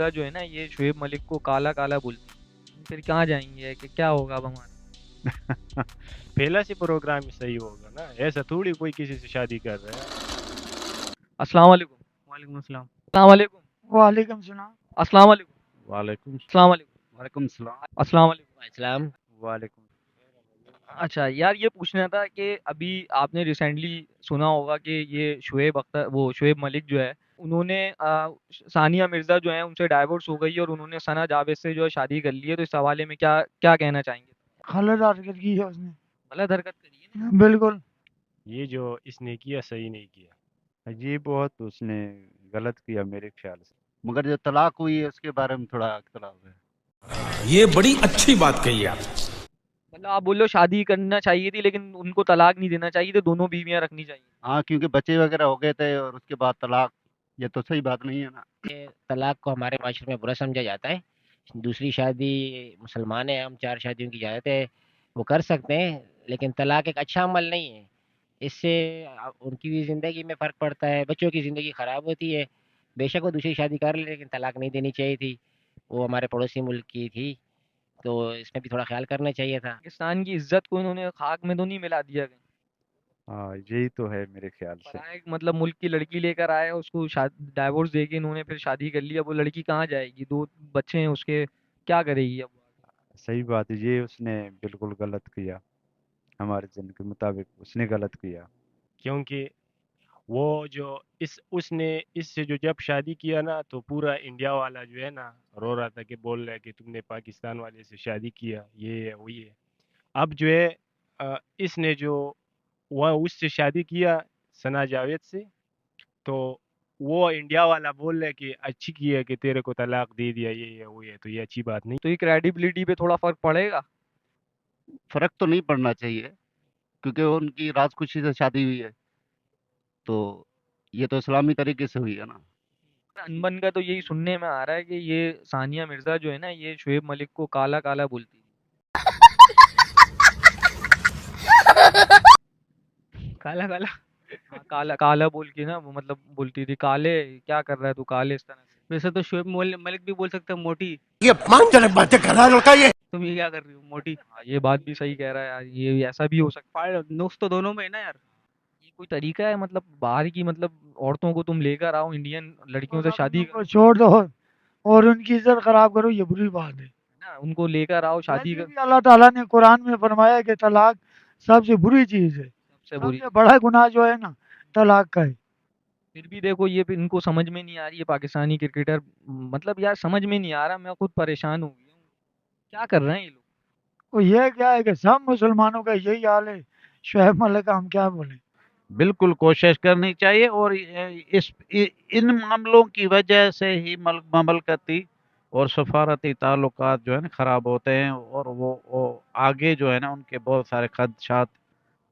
जो है ना ये शुएब मलिक को काला काला बोलती है। फिर कहाँ जाएंगे कि क्या होगा अब हमारा। पहला से प्रोग्राम ही सही होगा ना, ऐसा थोड़ी कोई किसी से शादी कर रहा है। अस्सलाम वालेकुम। वालेकुम अस्सलाम। अस्सलाम वालेकुम। वालेकुम सलाम। अस्सलाम वालेकुम। वालेकुम अस्सलाम वालेकुम। वालेकुम सलाम। अस्सलाम वालेकुम। इस्लाम। वालेकुम। अच्छा यार ये पूछना था कि अभी आपने रिसेंटली सुना होगा कि ये शुएब अख्तर वो शुएब मलिक जो है उन्होंने सानिया मिर्जा जो है उनसे डाइवोर्स हो गई और उन्होंने सना जावेद से जो है शादी कर ली है। तो इस हवाले में क्या क्या कहना चाहेंगे। गलत हरकत की है उसने। गलत हरकत करी है ना। बिल्कुल। ये जो इसने किया सही नहीं किया। ये बहुत उसने गलत किया मेरे ख्याल से, मगर जो तलाक हुई है उसके बारे में थोड़ा इख्तलाफ है। ये बड़ी अच्छी बात कही आप। मतलब आप बोल लो शादी करना चाहिए थी लेकिन उनको तलाक नहीं देना चाहिए, तो दोनों बीवियां रखनी चाहिए। हाँ, क्योंकि बच्चे वगैरह हो गए थे और उसके बाद तलाक, ये तो सही बात नहीं है ना। ये तलाक को हमारे माशरे में बुरा समझा जाता है। दूसरी शादी, मुसलमान है हम, 4 शादियों की इजाज़त है, वो कर सकते हैं, लेकिन तलाक एक अच्छा अमल नहीं है। इससे उनकी भी ज़िंदगी में फ़र्क पड़ता है, बच्चों की ज़िंदगी ख़राब होती है। बेशक वो दूसरी शादी कर ले लेकिन तलाक नहीं देनी चाहिए थी। वो हमारे पड़ोसी मुल्क की थी, तो इसमें भी थोड़ा ख़्याल करना चाहिए था। पाकिस्तान की इज्जत को इन्होंने खाक में तो नहीं मिला दिया कहीं। हाँ, यही तो है मेरे ख्याल से। पराए मतलब मुल्क की लड़की लेकर आए, उसको डाइवोर्स दे के इन्होंने फिर शादी कर ली। अब वो लड़की कहाँ जाएगी, 2 बच्चे हैं उसके, क्या करेगी अब। सही बात है, ये उसने बिल्कुल गलत किया। हमारे दिन के मुताबिक उसने गलत किया। क्योंकि वो जो इस उसने इससे जो जब शादी किया ना, तो पूरा इंडिया वाला जो है ना रो रहा था कि बोल रहा है कि तुमने पाकिस्तान वाले से शादी किया, ये है वो ये है। अब जो है इसने जो वह उससे शादी किया, सना जावेद से, तो वो इंडिया वाला बोल रहा है कि अच्छी की है कि तेरे को तलाक दे दिया, ये है वो ये है, तो ये अच्छी बात नहीं। तो ये क्रेडिबिलिटी पे थोड़ा फर्क पड़ेगा। फर्क तो नहीं पड़ना चाहिए, क्योंकि उनकी राजखुशी से शादी हुई है, तो ये तो इस्लामी तरीके से हुई है ना। अनबन का तो यही सुनने में आ रहा है कि ये सानिया मिर्जा जो है ना ये शुएब मलिक को काला काला बोलती थी। काला काला। हाँ, काला काला बोल के ना वो मतलब बोलती थी, काले क्या कर रहा है तू, काले, इस तरह से। वैसे तो शुएब मलिक भी बोल सकते हैं मोटी। ये अपमानजनक बातें कर रहा है लड़का ये। तुम ये क्या कर रही हो मोटी। हाँ, ये बात भी सही कह रहा है यार, ये ऐसा भी हो सकता नुक्स तो दोनों में है ना यार। है। ये कोई तरीका है मतलब बाहर की मतलब औरतों को तुम लेकर आओ, इंडियन लड़कियों और से आप शादी उनको करो छोड़ दो और उनकी इज्जत खराब करो, ये बुरी बात है। ना, उनको लेकर आओ शादी वैसे कर। भी अल्लाह ताला ने कुरान में फरमाया कि तलाक सबसे बुरी चीज है। सबसे बुरी। सबसे बड़ा गुनाह जो है ना तलाक का है। फिर भी देखो ये इनको समझ में नहीं आ रही है पाकिस्तानी क्रिकेटर। मतलब यार समझ में नहीं आ रहा, मैं खुद परेशान हो गया हूँ। क्या कर रहे हैं ये लोग। तो ये क्या है कि सब मुसलमानों का यही हाल है। शुएब मलिक का हम क्या बोले। बिल्कुल कोशिश करनी चाहिए, और इन मामलों की वजह से ही ममलकती और सफारती ताल्लुकात जो है ना खराब होते हैं, और वो आगे जो है ना उनके बहुत सारे खदशात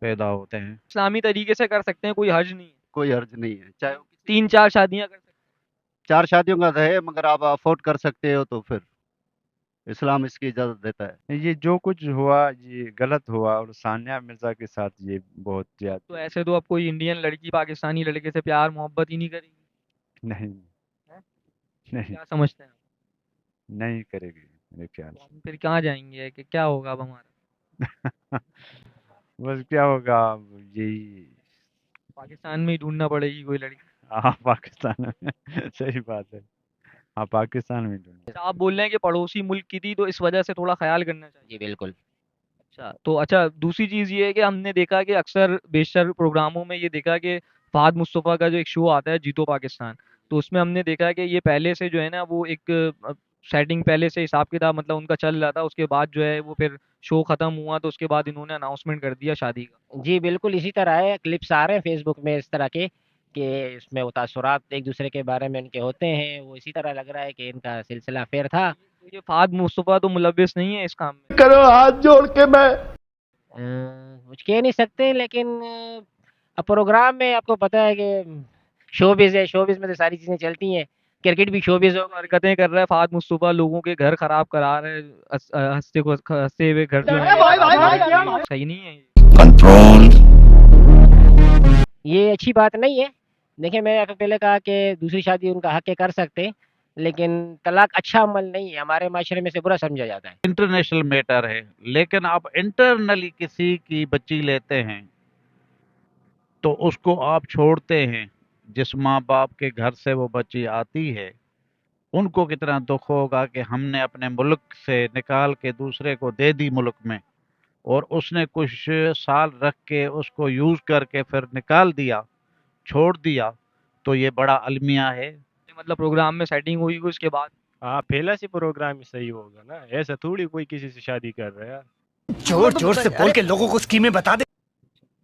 पैदा होते हैं। इस्लामी तरीके से कर सकते हैं, कोई हर्ज नहीं है। कोई हर्ज नहीं है, चाहे 3-4 शादियां कर सकते 4 शादियों का है, मगर आप अफोर्ड कर सकते हो तो फिर इस्लाम इसकी इजाज़त देता है। ये जो कुछ हुआ ये गलत हुआ, और सानिया मिर्जा के साथ ये बहुत हैं। ज्यादा। तो ऐसे तो अब कोई इंडियन लड़की पाकिस्तानी लड़के से प्यार मोहब्बत ही नहीं करेगी। नहीं, हैं? नहीं, क्या समझते हैं आप? नहीं करेगी मेरे ख्याल तो हम फिर कहाँ जाएंगे कि क्या होगा अब हमारा। से। बस क्या होगा अब, यही। पाकिस्तान में ही ढूंढना पड़ेगी कोई लड़की। हाँ, पाकिस्तान में। सही बात है। हाँ, पाकिस्तान में ढूंढना। अच्छा, आप बोल रहे हैं कि पड़ोसी मुल्क की थी तो इस वजह से थोड़ा ख्याल करना चाहिए। जी बिल्कुल। अच्छा तो अच्छा दूसरी चीज़ ये है कि हमने देखा कि अक्सर बेशतर प्रोग्रामों में ये देखा कि फहद मुस्तफ़ा का जो एक शो आता है जीतो पाकिस्तान, तो उसमें हमने देखा कि ये पहले से जो है ना वो एक सेटिंग पहले से हिसाब किताब मतलब उनका चल रहा था। उसके बाद जो है वो फिर शो ख़त्म हुआ तो उसके बाद इन्होंने अनाउंसमेंट कर दिया शादी का। जी बिल्कुल इसी तरह है, क्लिप्स आ रहे हैं फेसबुक में इस तरह के कि इसमें वो तासुरात एक दूसरे के बारे में इनके होते हैं। वो इसी तरह लग रहा है कि इनका सिलसिला अफेयर था। तो ये फहद मुस्तफ़ा तो मुलव्विस नहीं है इस काम में। करो हाथ जोड़ के मैं। कुछ कह नहीं सकते, लेकिन अब प्रोग्राम में आपको पता है कि शोबिज़ है, शोबिज़ में तो सारी चीज़ें चलती हैं। क्रिकेट भी शोबिज़ होगा। हरकतें कर रहा है फहद मुस्तफ़ा, लोगों के घर खराब करा रहे हैं, हंसते हुए घर जो है सही नहीं है ये। ये अच्छी बात नहीं है। देखिए मैंने आपको पहले कहा कि दूसरी शादी उनका हक है, कर सकते हैं, लेकिन तलाक अच्छा अमल नहीं है, हमारे माशरे में से बुरा समझा जाता है। इंटरनेशनल मैटर है, लेकिन आप इंटरनली किसी की बच्ची लेते हैं तो उसको आप छोड़ते हैं। जिस माँ बाप के घर से वो बच्ची आती है, उनको कितना दुख होगा कि हमने अपने मुल्क से निकाल के दूसरे को दे दी मुल्क में, और उसने कुछ साल रख के उसको यूज करके फिर निकाल दिया, छोड़ दिया। तो ये बड़ा अलमिया है। मतलब प्रोग्राम में सेटिंग हुई उसके बाद हाँ, पहला से प्रोग्राम ही सही होगा ना, ऐसा थोड़ी कोई किसी से शादी कर रहा है यार। जोर जोर से बोल के लोगों को स्कीमें बता दे।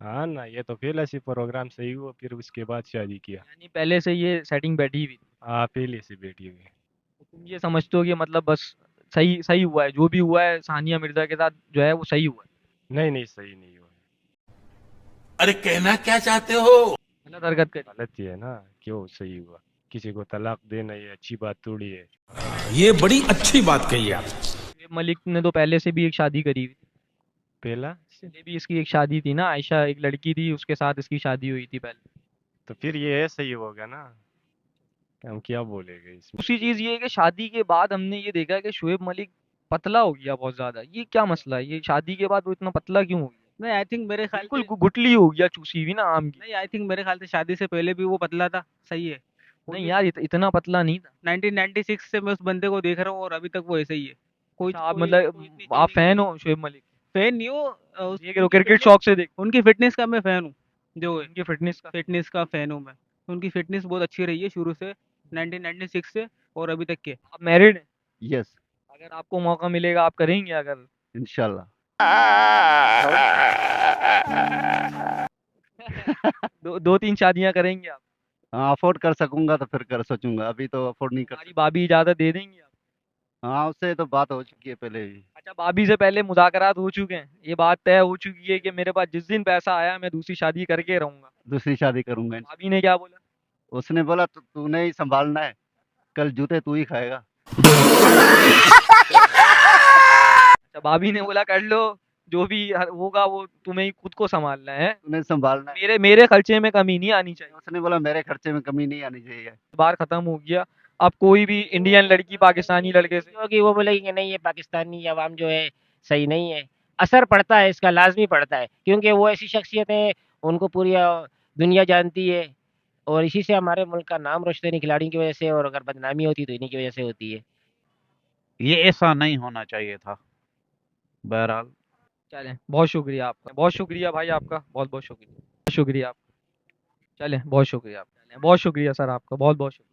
हाँ ना, ये तो पहला से प्रोग्राम सही हुआ, फिर उसके बाद शादी किया। यानी पहले से ये सेटिंग बैठी हुई थी। हाँ, पहले से बैठी हुई। तो तुम ये समझते हो कि मतलब बस सही सही हुआ है, जो भी हुआ है सानिया मिर्जा के साथ जो है वो सही हुआ है, नहीं नहीं, सही नहीं हुआ, अरे कहना क्या चाहते हो? गलत हरकत करी। गलत ही है ना, क्यों सही हुआ? किसी को तलाक देना ये अच्छी बात थोड़ी है। ये बड़ी अच्छी बात कही आप। शुएब मलिक ने तो पहले से भी एक शादी करी हुई थी। पहला से? पहले भी इसकी एक शादी थी ना, आयशा एक लड़की थी, उसके साथ इसकी शादी हुई थी पहले। तो फिर ये ऐसा ही होगा ना, हम क्या बोलेंगे इसमें। दूसरी चीज ये है कि शादी के बाद हमने ये देखा कि शुएब मलिक पतला हो गया बहुत ज्यादा। ये क्या मसला है, ये शादी के बाद वो इतना पतला क्यों हो गया? नहीं, आई थिंक मेरे ख्याल बिल्कुल से गुठली हो गया, चूसी हुई ना आम की। नहीं, आई थिंक मेरे ख्याल से शादी से पहले भी वो पतला था, सही है। नहीं यार, इतना पतला नहीं था। 1996 से मैं उस बंदे को देख रहा हूँ और अभी तक वो ऐसे ही है। कोई अच्छा, आप कोई मतलब कोई इतनी आप चेंज फैन नहीं हो शुएब मलिक? फैन नहीं हो, ये क्रिकेट शौक से देख उनकी फिटनेस का मैं फैन हूँ, जो है उनकी फिटनेस का। फिटनेस का फैन हूँ मैं। उनकी फिटनेस बहुत अच्छी रही है शुरू से, 1996 से और अभी तक के। आप मैरिड हैं? यस, अगर आपको मौका मिलेगा आप करेंगे? अगर इंशाल्लाह। दो तीन शादियां करेंगे आप? हाँ, अफोर्ड कर सकूंगा तो फिर कर सोचूंगा, अभी तो अफोर्ड नहीं कर हमारी भाभी इजाजत दे देंगी आप? सकता। हाँ, उससे तो बात हो चुकी है पहले ही। अच्छा, भाभी से पहले मुज़ाकरात हो चुके हैं, ये बात तय हो चुकी है कि मेरे पास जिस दिन पैसा आया मैं दूसरी शादी करके रहूंगा? दूसरी शादी करूंगा। भाभी ने क्या बोला? उसने बोला तूने ही संभालना है, कल जूते तू ही खाएगा। अच्छा, भाभी ने बोला कर लो, जो भी होगा वो तुम्हें ही खुद को संभालना है, तूने संभालना है। मेरे मेरे खर्चे में कमी नहीं आनी चाहिए। उसने बोला मेरे खर्चे में कमी नहीं आनी चाहिए। बार खत्म हो गया। अब कोई भी इंडियन लड़की पाकिस्तानी लड़के से क्योंकि वो बोलेगी कि नहीं, ये पाकिस्तानी अवाम जो है सही नहीं है। असर पड़ता है, इसका लाजमी पड़ता है, क्योंकि वो ऐसी शख्सियत है, उनको पूरी दुनिया जानती है, और इसी से हमारे मुल्क का नाम रोशन खिलाड़ियों की वजह से, और अगर बदनामी होती तो इन्हीं की वजह से होती है। ये ऐसा नहीं होना चाहिए था। बहरहाल, चलें, बहुत शुक्रिया आपका, बहुत शुक्रिया भाई आपका, बहुत बहुत शुक्रिया, शुक्रिया आपका। चलें, बहुत शुक्रिया आपका, बहुत शुक्रिया सर आपका, बहुत बहुत शुक्रिया।